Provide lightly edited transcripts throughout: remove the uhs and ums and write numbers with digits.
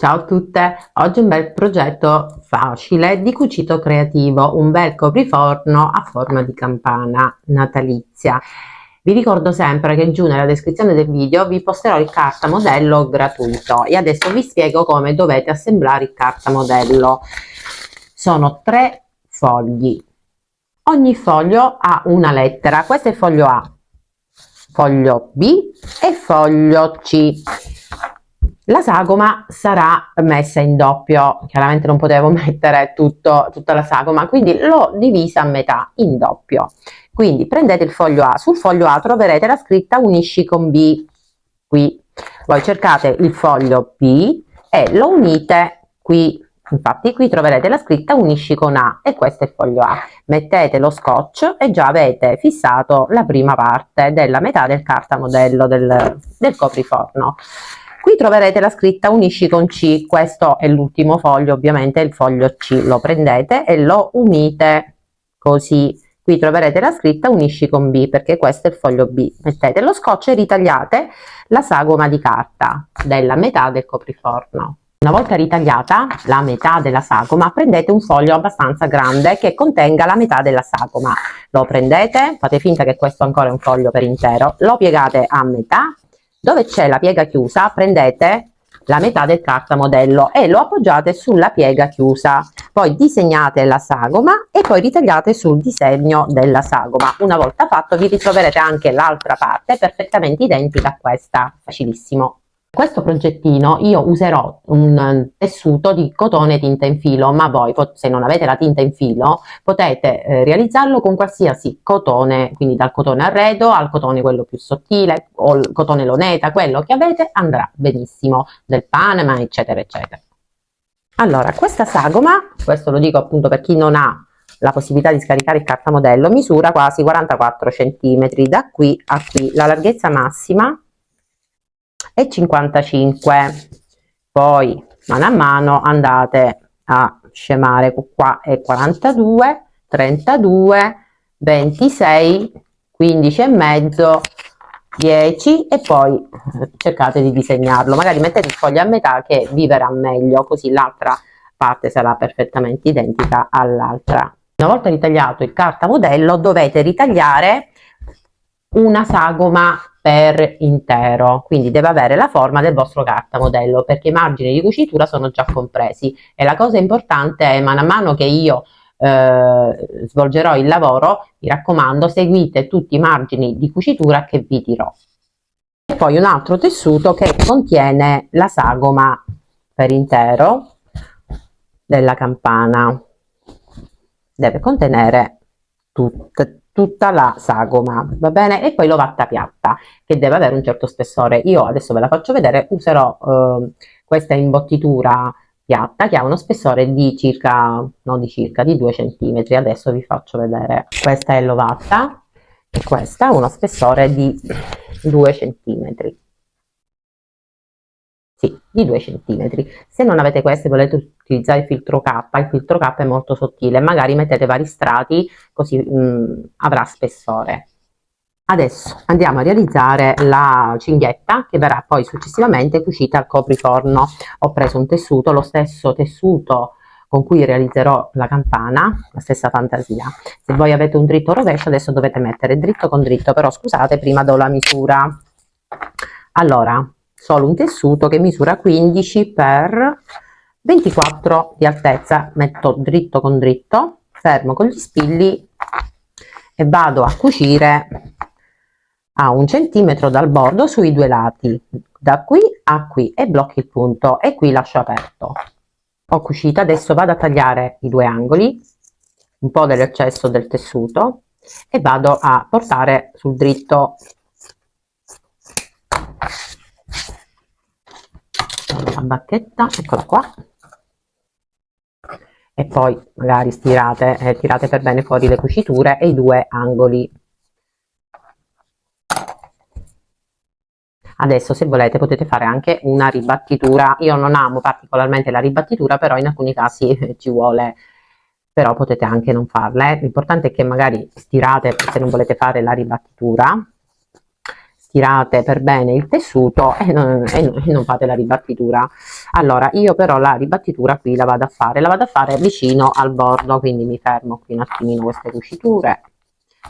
Ciao a tutte, oggi un bel progetto facile di cucito creativo, un bel copriforno a forma di campana natalizia. Vi ricordo sempre che giù nella descrizione del video vi posterò il cartamodello gratuito e adesso vi spiego come dovete assemblare il cartamodello. Sono 3 fogli, ogni foglio ha una lettera, questo è il foglio A, foglio B e foglio C. La sagoma sarà messa in doppio, chiaramente non potevo mettere tutta la sagoma, quindi l'ho divisa a metà in doppio. Quindi prendete il foglio A, sul foglio A troverete la scritta unisci con B, qui. Poi cercate il foglio B e lo unite qui. Infatti qui troverete la scritta unisci con A e questo è il foglio A. Mettete lo scotch e già avete fissato la prima parte della metà del cartamodello del copriforno. Qui troverete la scritta unisci con C, questo è l'ultimo foglio, ovviamente il foglio C, lo prendete e lo unite così. Qui troverete la scritta unisci con B perché questo è il foglio B. Mettete lo scotch e ritagliate la sagoma di carta della metà del copriforno. Una volta ritagliata la metà della sagoma, prendete un foglio abbastanza grande che contenga la metà della sagoma. Lo prendete, fate finta che questo ancora è un foglio per intero, lo piegate a metà. Dove c'è la piega chiusa prendete la metà del cartamodello e lo appoggiate sulla piega chiusa, poi disegnate la sagoma e poi ritagliate sul disegno della sagoma. Una volta fatto vi ritroverete anche l'altra parte perfettamente identica a questa, facilissimo. Questo progettino io userò un tessuto di cotone tinta in filo, ma voi se non avete la tinta in filo potete realizzarlo con qualsiasi cotone, quindi dal cotone arredo al cotone quello più sottile o il cotone loneta, quello che avete andrà benissimo, del Panama eccetera eccetera. Allora, questa sagoma, questo lo dico appunto per chi non ha la possibilità di scaricare il cartamodello, misura quasi 44 cm da qui a qui, la larghezza massima è 55, poi mano a mano andate a scemare, qua è 42, 32, 26, 15 e mezzo, 10 e poi cercate di disegnarlo, magari mettete il foglio a metà che vi verrà meglio, così l'altra parte sarà perfettamente identica all'altra. Una volta ritagliato il cartamodello dovete ritagliare una sagoma per intero, quindi deve avere la forma del vostro cartamodello perché i margini di cucitura sono già compresi e la cosa importante è man mano che io svolgerò il lavoro, mi raccomando, seguite tutti i margini di cucitura che vi dirò. E poi un altro tessuto che contiene la sagoma per intero della campana, deve contenere tutta la sagoma, va bene? E poi l'ovatta piatta che deve avere un certo spessore. Io adesso ve la faccio vedere, userò questa imbottitura piatta che ha uno spessore di circa, non di circa, di 2 cm. Adesso vi faccio vedere. Questa è l'ovatta e questa ha uno spessore di 2 cm. Sì, di 2 cm. Se non avete queste volete utilizzare il filtro K è molto sottile, magari mettete vari strati così avrà spessore. Adesso andiamo a realizzare la cinghietta che verrà poi successivamente cucita al copriforno. Ho preso un tessuto, lo stesso tessuto con cui realizzerò la campana, la stessa fantasia. Se voi avete un dritto rovescio adesso dovete mettere dritto con dritto, però scusate, prima do la misura. Allora, solo un tessuto che misura 15 per 24 di altezza, metto dritto con dritto, fermo con gli spilli e vado a cucire a 1 centimetro dal bordo sui 2 lati, da qui a qui, e blocchi il punto e qui lascio aperto. Ho cucito, adesso vado a tagliare i 2 angoli, un po' dell'eccesso del tessuto e vado a portare sul dritto. La bacchetta, eccola qua, e poi magari tirate per bene fuori le cuciture e i 2 angoli. Adesso se volete potete fare anche una ribattitura, io non amo particolarmente la ribattitura, però in alcuni casi ci vuole, però potete anche non farla. L'importante è che magari stirate se non volete fare la ribattitura, stirate per bene il tessuto e non fate la ribattitura. Allora io però la ribattitura qui la vado a fare vicino al bordo, quindi mi fermo qui un attimino queste cuciture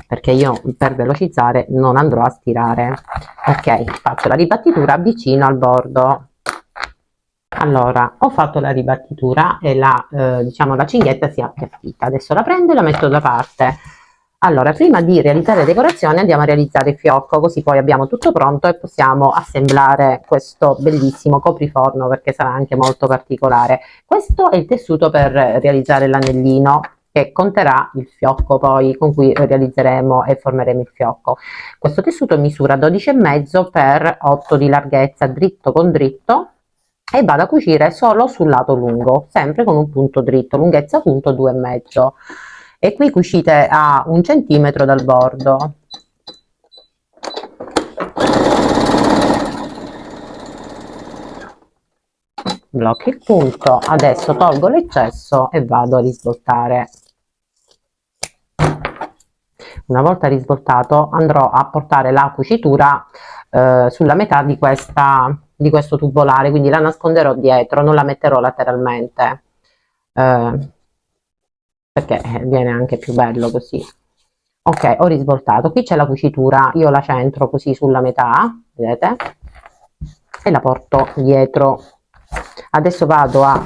perché io per velocizzare non andrò a stirare. Ok, faccio la ribattitura vicino al bordo. Allora, ho fatto la ribattitura e diciamo, la cinghietta si è appiattita. Adesso la prendo e la metto da parte. Allora, prima di realizzare le decorazioni andiamo a realizzare il fiocco, così poi abbiamo tutto pronto e possiamo assemblare questo bellissimo copriforno perché sarà anche molto particolare. Questo è il tessuto per realizzare l'anellino che conterrà il fiocco poi con cui realizzeremo e formeremo il fiocco. Questo tessuto misura 12,5 per 8 di larghezza, dritto con dritto, e vado a cucire solo sul lato lungo, sempre con un punto dritto, lunghezza punto 2,5, e qui cucite a 1 centimetro dal bordo. Blocco il punto, adesso tolgo l'eccesso e vado a risvoltare. Una volta risvoltato andrò a portare la cucitura sulla metà di questo tubolare, quindi la nasconderò dietro, non la metterò lateralmente perché viene anche più bello così. Ok, ho risvoltato, qui c'è la cucitura, io la centro così sulla metà, vedete, e la porto dietro. Adesso vado a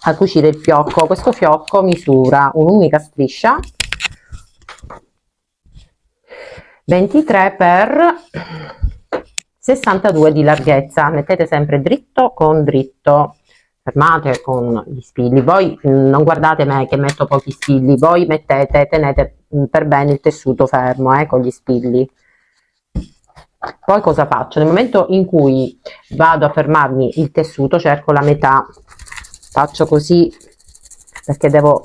a cucire il fiocco. Questo fiocco misura un'unica striscia 23 per 62 di larghezza. Mettete sempre dritto con dritto, fermate con gli spilli. Voi non guardate me che metto pochi spilli, voi tenete per bene il tessuto fermo con gli spilli. Poi cosa faccio? Nel momento in cui vado a fermarmi il tessuto, cerco la metà, faccio così perché devo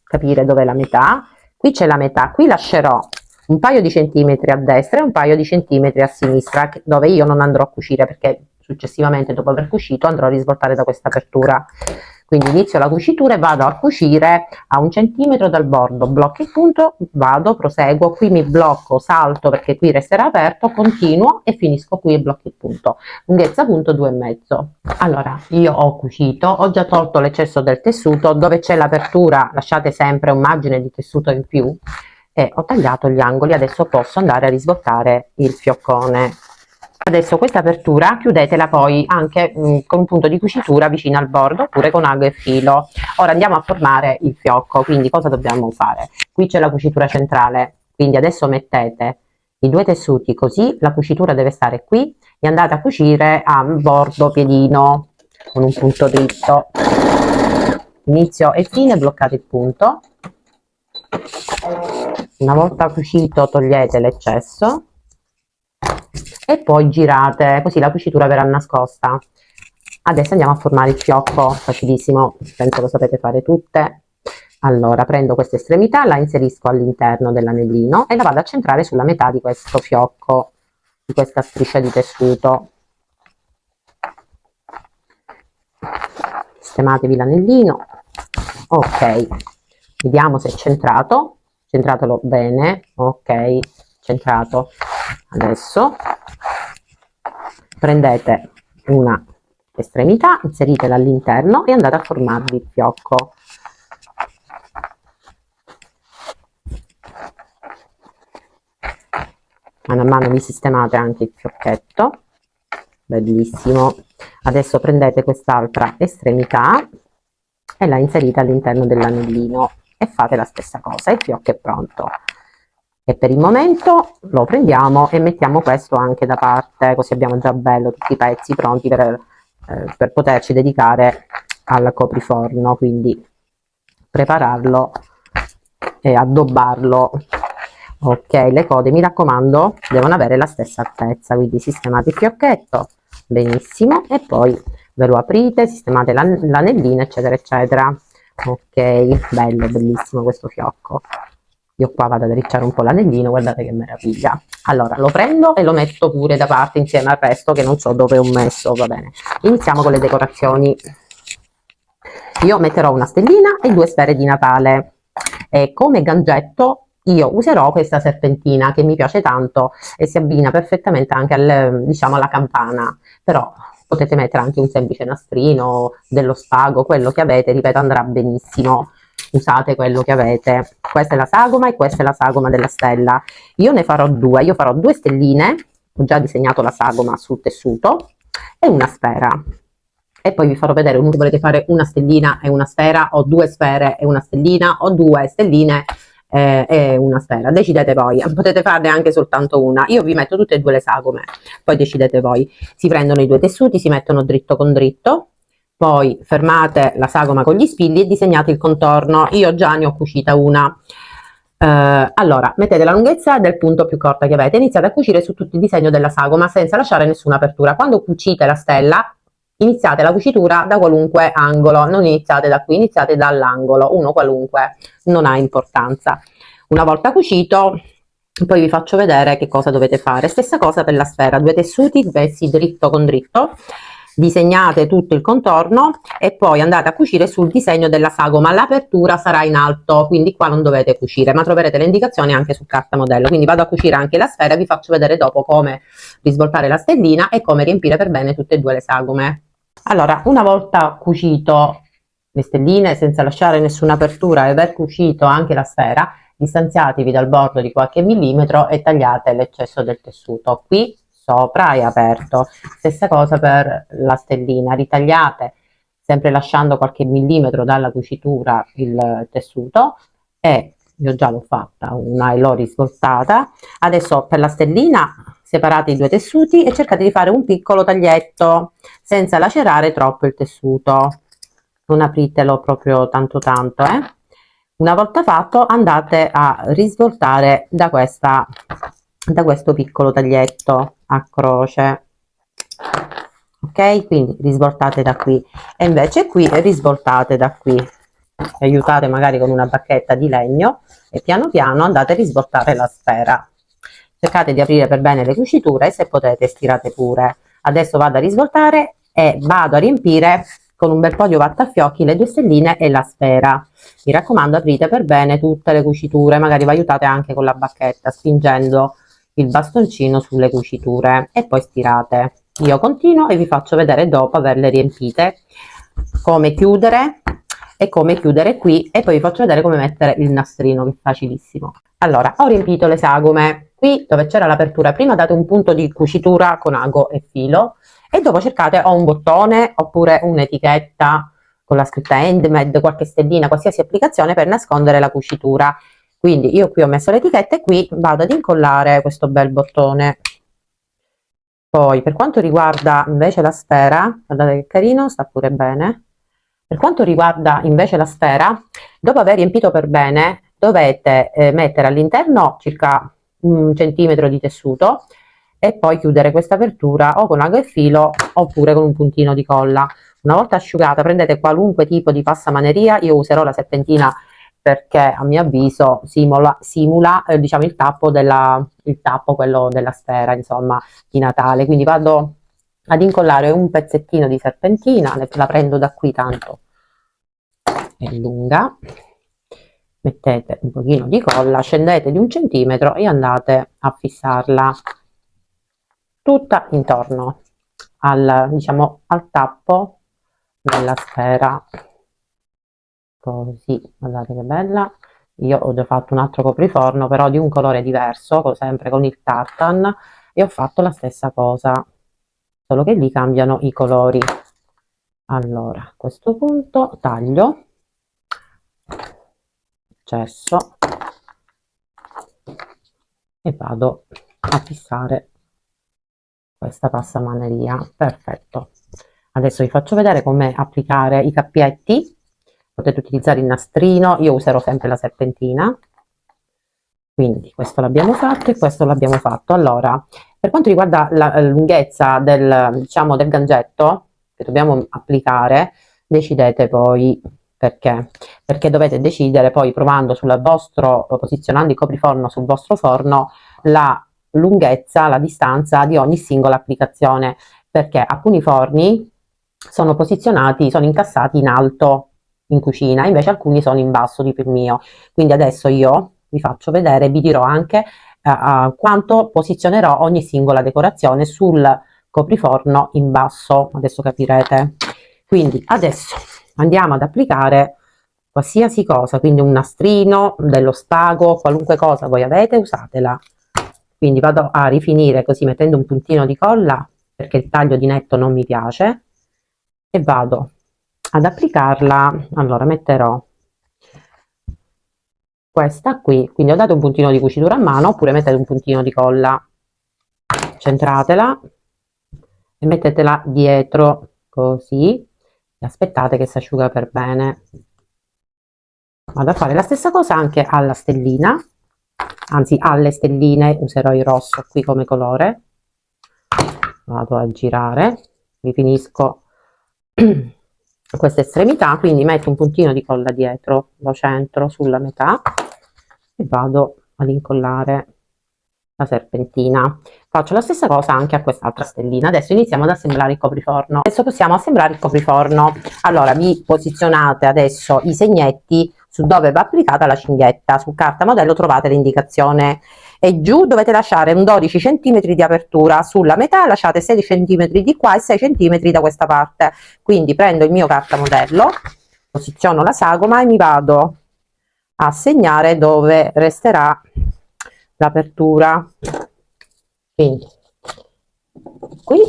capire dov'è la metà. Qui c'è la metà, qui lascerò un paio di centimetri a destra e un paio di centimetri a sinistra, dove io non andrò a cucire perché successivamente, dopo aver cucito, andrò a risvoltare da questa apertura. Quindi inizio la cucitura e vado a cucire a 1 centimetro dal bordo, blocco il punto, vado, proseguo, qui mi blocco, salto perché qui resterà aperto, continuo e finisco qui e blocco il punto, lunghezza punto 2,5. Allora, io ho cucito, ho già tolto l'eccesso del tessuto, dove c'è l'apertura lasciate sempre un margine di tessuto in più e ho tagliato gli angoli. Adesso posso andare a risvoltare il fioccone. Adesso questa apertura chiudetela poi anche con un punto di cucitura vicino al bordo oppure con ago e filo. Ora andiamo a formare il fiocco, quindi cosa dobbiamo fare? Qui c'è la cucitura centrale, quindi adesso mettete i 2 tessuti così, la cucitura deve stare qui e andate a cucire a bordo piedino con un punto dritto. Inizio e fine, bloccate il punto. Una volta cucito togliete l'eccesso e poi girate, così la cucitura verrà nascosta. Adesso andiamo a formare il fiocco, facilissimo, penso lo sapete fare tutte. Allora prendo questa estremità, la inserisco all'interno dell'anellino e la vado a centrare sulla metà di questo fiocco, di questa striscia di tessuto. Sistematevi l'anellino. Ok, vediamo se è centrato, centratelo bene, ok, centrato. Adesso prendete una estremità, inseritela all'interno e andate a formarvi il fiocco. Mano a mano vi sistemate anche il fiocchetto, bellissimo. Adesso prendete quest'altra estremità e la inserite all'interno dell'anellino e fate la stessa cosa, il fiocco è pronto. E per il momento lo prendiamo e mettiamo questo anche da parte, così abbiamo già bello tutti i pezzi pronti per poterci dedicare al copriforno, quindi prepararlo e addobbarlo. Ok, le code mi raccomando devono avere la stessa altezza, quindi sistemate il fiocchetto benissimo e poi ve lo aprite, sistemate l'anellino eccetera eccetera. Ok, bello, bellissimo questo fiocco. Io qua vado a drizzare un po' l'anellino, guardate che meraviglia. Allora lo prendo e lo metto pure da parte insieme al resto che non so dove ho messo, va bene. Iniziamo con le decorazioni. Io metterò una stellina e 2 sfere di Natale e come gangetto io userò questa serpentina che mi piace tanto e si abbina perfettamente anche diciamo alla campana, però potete mettere anche un semplice nastrino, dello spago, quello che avete, ripeto, andrà benissimo. Usate quello che avete. Questa è la sagoma e questa è la sagoma della stella. Io ne farò due, io farò due stelline, ho già disegnato la sagoma sul tessuto, e una sfera. E poi vi farò vedere, volete fare una stellina e una sfera, o due sfere e una stellina, o due stelline e una sfera. Decidete voi, potete farne anche soltanto una. Io vi metto tutte e due le sagome, poi decidete voi. Si prendono i due tessuti, si mettono dritto con dritto, poi fermate la sagoma con gli spilli e disegnate il contorno. Io già ne ho cucita una. Allora, mettete la lunghezza del punto più corta che avete, iniziate a cucire su tutto il disegno della sagoma senza lasciare nessuna apertura. Quando cucite la stella, iniziate la cucitura da qualunque angolo, non iniziate da qui, iniziate dall'angolo, uno qualunque, non ha importanza. Una volta cucito, poi vi faccio vedere che cosa dovete fare. Stessa cosa per la sfera, due tessuti messi dritto con dritto, disegnate tutto il contorno e poi andate a cucire sul disegno della sagoma. L'apertura sarà in alto, quindi qua non dovete cucire, ma troverete le indicazioni anche su carta modello. Quindi vado a cucire anche la sfera e vi faccio vedere dopo come risvoltare la stellina e come riempire per bene tutte e due le sagome. Allora, una volta cucito le stelline senza lasciare nessuna apertura e aver cucito anche la sfera, distanziatevi dal bordo di qualche millimetro e tagliate l'eccesso del tessuto. Qui sopra è aperto. Stessa cosa per la stellina, ritagliate sempre lasciando qualche millimetro dalla cucitura il tessuto, e io già l'ho fatta una e l'ho risvoltata. Adesso per la stellina separate i due tessuti e cercate di fare un piccolo taglietto senza lacerare troppo il tessuto, non apritelo proprio tanto tanto, eh. Una volta fatto andate a risvoltare da questo piccolo taglietto a croce, ok? Quindi risvoltate da qui e invece qui risvoltate da qui, aiutate magari con una bacchetta di legno e piano piano andate a risvoltare la sfera. Cercate di aprire per bene le cuciture e se potete stirate pure. Adesso vado a risvoltare e vado a riempire con un bel po' di ovattafiocchi le due stelline e la sfera. Mi raccomando, aprite per bene tutte le cuciture, magari vi aiutate anche con la bacchetta spingendo il bastoncino sulle cuciture e poi stirate. Io continuo e vi faccio vedere dopo averle riempite come chiudere e come chiudere qui, e poi vi faccio vedere come mettere il nastrino, che è facilissimo. Allora, ho riempito le sagome. Qui dove c'era l'apertura prima date un punto di cucitura con ago e filo e dopo cercate o un bottone oppure un'etichetta con la scritta handmade, qualche stellina, qualsiasi applicazione per nascondere la cucitura. Quindi io qui ho messo l'etichetta e qui vado ad incollare questo bel bottone. Poi per quanto riguarda invece la sfera, guardate che carino, sta pure bene. Per quanto riguarda invece la sfera, dopo aver riempito per bene, dovete mettere all'interno circa un centimetro di tessuto e poi chiudere questa apertura o con ago e filo oppure con un puntino di colla. Una volta asciugata prendete qualunque tipo di passamaneria, io userò la serpentina perché a mio avviso simula diciamo il tappo quello della sfera, insomma, di Natale. Quindi vado ad incollare un pezzettino di serpentina, la prendo da qui tanto è lunga, mettete un pochino di colla, scendete di un centimetro e andate a fissarla tutta intorno al, diciamo, al tappo della sfera, così, guardate che bella. Io ho già fatto un altro copriforno però di un colore diverso, sempre con il tartan, e ho fatto la stessa cosa, solo che lì cambiano i colori. Allora a questo punto taglio cesso e vado a fissare questa passamaneria. Perfetto, adesso vi faccio vedere come applicare i cappietti. Potete utilizzare il nastrino, io userò sempre la serpentina. Quindi questo l'abbiamo fatto e questo l'abbiamo fatto. Allora, per quanto riguarda la lunghezza del, diciamo, del gangetto che dobbiamo applicare, decidete poi perché dovete decidere poi provando sul vostro, posizionando il copriforno sul vostro forno, la lunghezza, la distanza di ogni singola applicazione, perché alcuni forni sono posizionati, sono incassati in alto in cucina, invece alcuni sono in basso, tipo il mio. Quindi adesso io vi faccio vedere, vi dirò anche quanto posizionerò ogni singola decorazione sul copriforno in basso, adesso capirete. Quindi adesso andiamo ad applicare qualsiasi cosa, quindi un nastrino, dello spago, qualunque cosa voi avete, usatela. Quindi vado a rifinire così mettendo un puntino di colla perché il taglio di netto non mi piace e vado ad applicarla. Allora metterò questa qui, quindi ho dato un puntino di cucitura a mano, oppure mettete un puntino di colla, centratela e mettetela dietro così e aspettate che si asciuga per bene. Vado a fare la stessa cosa anche alla stellina, anzi alle stelline userò il rosso qui come colore. Vado a girare, rifinisco questa estremità, quindi metto un puntino di colla dietro, lo centro sulla metà e vado ad incollare la serpentina. Faccio la stessa cosa anche a quest'altra stellina. Adesso iniziamo ad assemblare il copriforno. Adesso possiamo assemblare il copriforno. Allora vi posizionate adesso i segnetti su dove va applicata la cinghetta. Su carta modello trovate l'indicazione e giù dovete lasciare un 12 cm di apertura sulla metà, lasciate 6 cm di qua e 6 cm da questa parte. Quindi prendo il mio carta modello, posiziono la sagoma e mi vado a segnare dove resterà l'apertura, quindi qui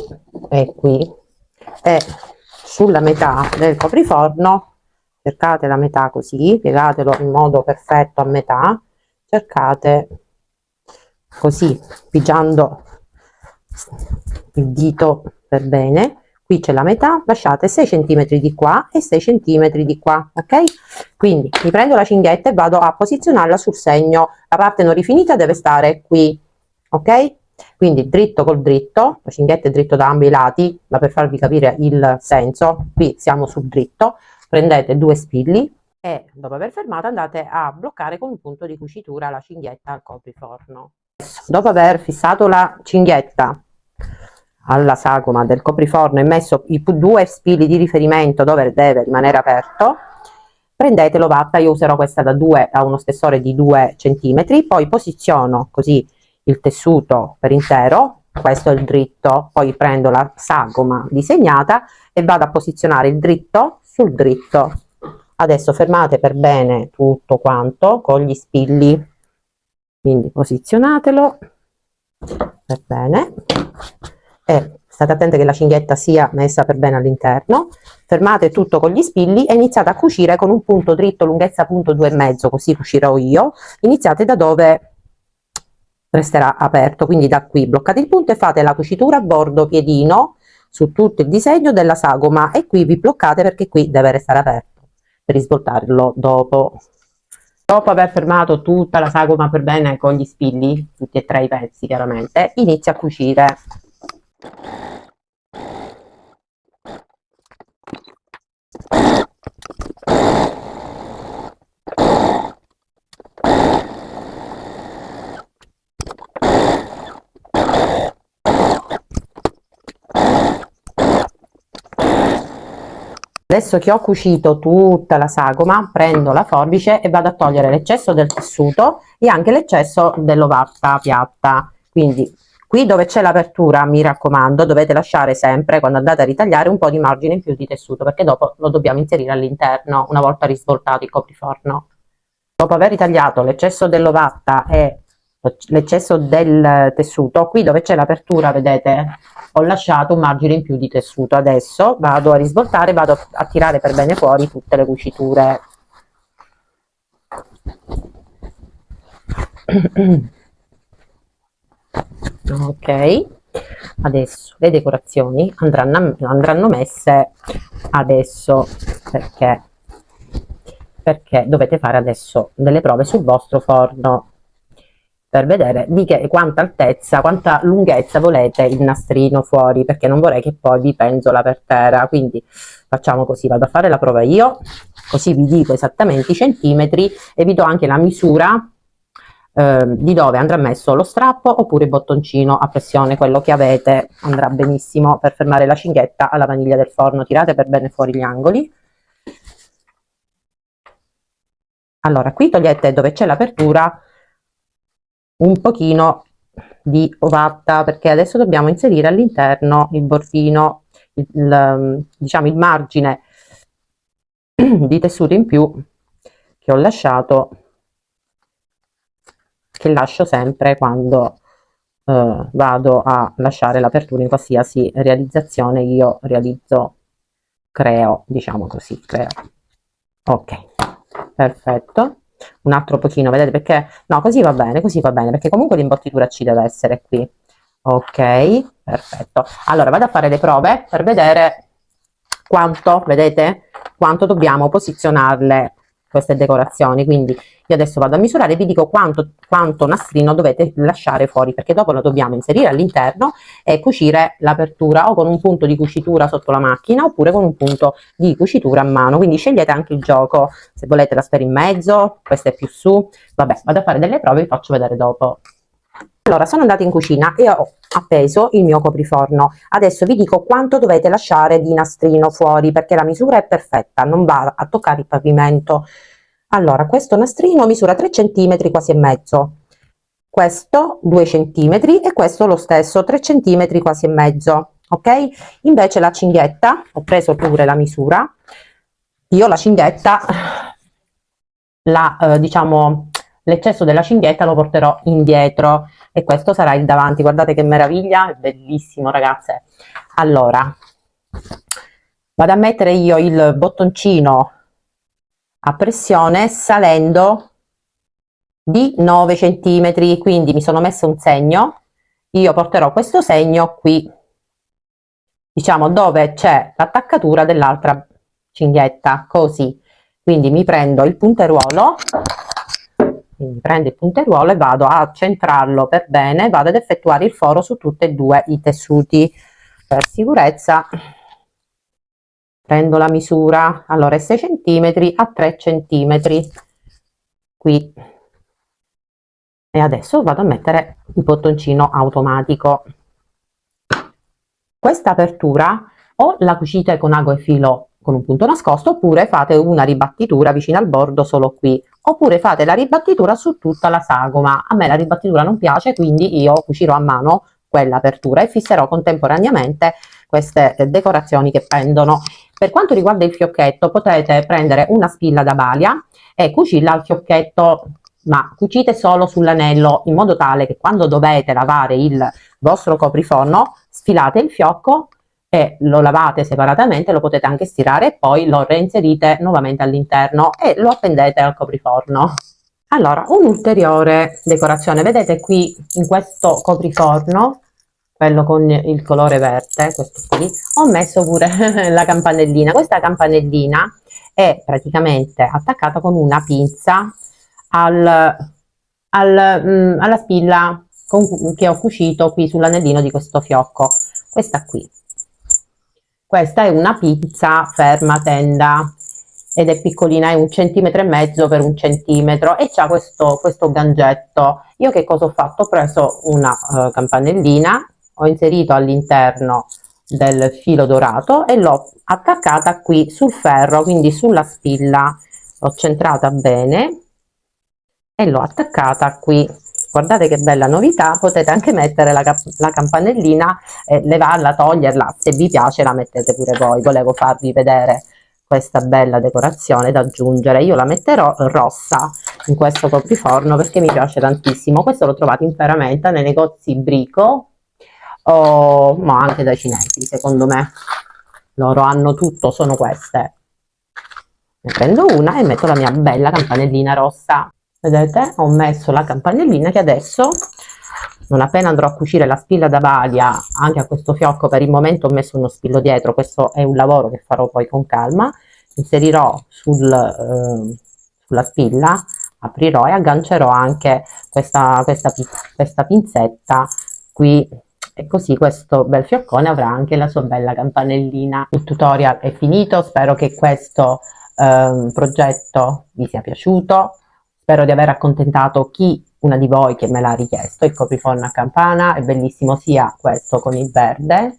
e qui, e sulla metà del copriforno cercate la metà così, piegatelo in modo perfetto a metà, cercate così pigiando il dito per bene. Qui c'è la metà, lasciate 6 cm di qua e 6 cm di qua, ok? Quindi mi prendo la cinghetta e vado a posizionarla sul segno, la parte non rifinita deve stare qui, ok? Quindi dritto col dritto, la cinghetta è dritto da ambi i lati, ma per farvi capire il senso, qui siamo sul dritto, prendete 2 spilli e dopo aver fermato andate a bloccare con un punto di cucitura la cinghetta al copriforno. Dopo aver fissato la cinghetta alla sagoma del copriforno e messo i 2 spilli di riferimento dove deve rimanere aperto, prendete l'ovatta, io userò questa da 2 a uno spessore di 2 cm, poi posiziono così il tessuto per intero, questo è il dritto, poi prendo la sagoma disegnata e vado a posizionare il dritto sul dritto. Adesso fermate per bene tutto quanto con gli spilli, quindi posizionatelo per bene e state attenti che la cinghetta sia messa per bene all'interno, fermate tutto con gli spilli e iniziate a cucire con un punto dritto, lunghezza punto 2,5, così cucirò io. Iniziate da dove resterà aperto, quindi da qui bloccate il punto e fate la cucitura a bordo piedino su tutto il disegno della sagoma e qui vi bloccate perché qui deve restare aperto per risvoltarlo dopo. Dopo aver fermato tutta la sagoma per bene con gli spilli, tutti e 3 i pezzi chiaramente, inizia a cucire. Adesso che ho cucito tutta la sagoma, prendo la forbice e vado a togliere l'eccesso del tessuto e anche l'eccesso dell'ovatta piatta. Quindi qui dove c'è l'apertura, mi raccomando, dovete lasciare sempre, quando andate a ritagliare, un po' di margine in più di tessuto, perché dopo lo dobbiamo inserire all'interno una volta risvoltato il copriforno. Dopo aver ritagliato l'eccesso dell'ovatta e l'eccesso del tessuto, qui dove c'è l'apertura, vedete, ho lasciato un margine in più di tessuto. Adesso vado a risvoltare, vado a tirare per bene fuori tutte le cuciture. Ok, adesso le decorazioni andranno messe adesso perché dovete fare adesso delle prove sul vostro forno per vedere di quanta altezza, quanta lunghezza volete il nastrino fuori, perché non vorrei che poi vi penzola per terra. Quindi facciamo così, vado a fare la prova io, così vi dico esattamente i centimetri e vi do anche la misura di dove andrà messo lo strappo oppure il bottoncino a pressione, quello che avete andrà benissimo per fermare la cinghetta alla maniglia del forno. Tirate per bene fuori gli angoli. Allora qui togliete dove c'è l'apertura un pochino di ovatta, perché adesso dobbiamo inserire all'interno il bordino, diciamo il margine di tessuto in più che ho lasciato, che lascio sempre quando vado a lasciare l'apertura in qualsiasi realizzazione io realizzo, creo, diciamo così, creo. Ok, perfetto. Un altro pochino, vedete, perché no, così va bene, perché comunque l'imbottitura ci deve essere qui. Ok, perfetto. Allora vado a fare le prove per vedere quanto, vedete, quanto dobbiamo posizionarle queste decorazioni. Quindi io adesso vado a misurare e vi dico quanto nastrino dovete lasciare fuori, perché dopo lo dobbiamo inserire all'interno e cucire l'apertura o con un punto di cucitura sotto la macchina oppure con un punto di cucitura a mano. Quindi scegliete anche il gioco, se volete la sfera in mezzo, questa è più su. Vabbè, vado a fare delle prove e vi faccio vedere dopo. Allora, sono andata in cucina e ho appeso il mio copriforno. Adesso vi dico quanto dovete lasciare di nastrino fuori, perché la misura è perfetta, non va a toccare il pavimento. Allora, questo nastrino misura 3 cm quasi e mezzo, questo 2 cm e questo lo stesso, 3 cm quasi e mezzo, ok? Invece la cinghetta, ho preso pure la misura, io la cinghetta, diciamo, l'eccesso della cinghetta lo porterò indietro e questo sarà il davanti. Guardate che meraviglia, è bellissimo ragazze. Allora, vado a mettere io il bottoncino a pressione salendo di 9 centimetri, quindi mi sono messa un segno, io porterò questo segno qui, diciamo dove c'è l'attaccatura dell'altra cinghetta, così. Quindi mi prendo il punteruolo, quindi prendo il punteruolo e vado a centrarlo per bene, vado ad effettuare il foro su tutti e due i tessuti. Per sicurezza prendo la misura, allora è 6 cm a 3 cm qui, e adesso vado a mettere il bottoncino automatico. Questa apertura o la cucite con ago e filo con un punto nascosto oppure fate una ribattitura vicino al bordo solo qui, oppure fate la ribattitura su tutta la sagoma. A me la ribattitura non piace, quindi io cucirò a mano quell'apertura e fisserò contemporaneamente queste decorazioni che pendono. Per quanto riguarda il fiocchetto, potete prendere una spilla da balia e cucirla al fiocchetto, ma cucite solo sull'anello in modo tale che quando dovete lavare il vostro copriforno sfilate il fiocco e lo lavate separatamente, lo potete anche stirare e poi lo reinserite nuovamente all'interno e lo appendete al copriforno. Allora, un'ulteriore decorazione, vedete qui in questo copriforno, quello con il colore verde, questo qui, ho messo pure la campanellina. Questa campanellina è praticamente attaccata con una pinza alla spilla che ho cucito qui sull'anellino di questo fiocco, questa qui. Questa è una pinza ferma tenda ed è piccolina, è 1,5 cm per 1 cm e c'ha questo gangetto. Io che cosa ho fatto? Ho preso una campanellina, ho inserito all'interno del filo dorato e l'ho attaccata qui sul ferro, quindi sulla spilla, l'ho centrata bene e l'ho attaccata qui. Guardate che bella novità, potete anche mettere la campanellina, levarla, toglierla, se vi piace la mettete pure voi. Volevo farvi vedere questa bella decorazione da aggiungere. Io la metterò rossa in questo copriforno perché mi piace tantissimo. Questo lo trovate interamente nei negozi Brico, ma anche dai cinesi, secondo me. Loro hanno tutto, sono queste. Ne prendo una e metto la mia bella campanellina rossa. Vedete, ho messo la campanellina che adesso, non appena andrò a cucire la spilla da balia anche a questo fiocco, per il momento ho messo uno spillo dietro, questo è un lavoro che farò poi con calma, inserirò sulla spilla, aprirò e aggancerò anche questa pinzetta qui e così questo bel fioccone avrà anche la sua bella campanellina. Il tutorial è finito, spero che questo progetto vi sia piaciuto. Spero di aver accontentato una di voi che me l'ha richiesto. Il copriforno a campana è bellissimo, sia questo con il verde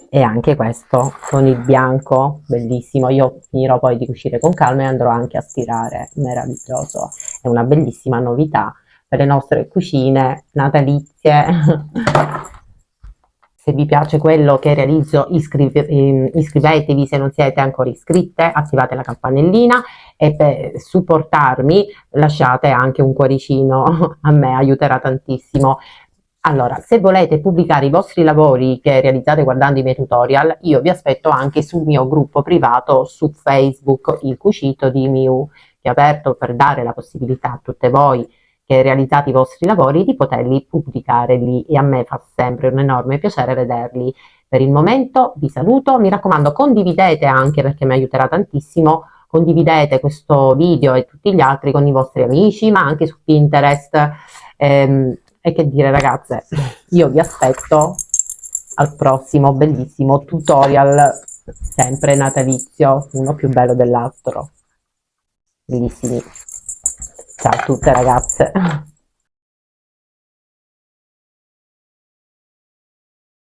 e anche questo con il bianco, bellissimo. Io finirò poi di cucire con calma e andrò anche a stirare, meraviglioso. è una bellissima novità per le nostre cucine natalizie. Se vi piace quello che realizzo, iscrivetevi se non siete ancora iscritte, attivate la campanellina e per supportarmi lasciate anche un cuoricino, a me aiuterà tantissimo. Allora, se volete pubblicare i vostri lavori che realizzate guardando i miei tutorial, io vi aspetto anche sul mio gruppo privato su Facebook, Il Cucito di Miu, che è aperto per dare la possibilità a tutte voi che realizzate i vostri lavori di poterli pubblicare lì, e a me fa sempre un enorme piacere vederli. Per il momento vi saluto, mi raccomando condividete anche, perché mi aiuterà tantissimo, condividete questo video e tutti gli altri con i vostri amici, ma anche su Pinterest. E che dire ragazze, io vi aspetto al prossimo bellissimo tutorial, sempre natalizio, uno più bello dell'altro. Bellissimi. Ciao a tutte ragazze.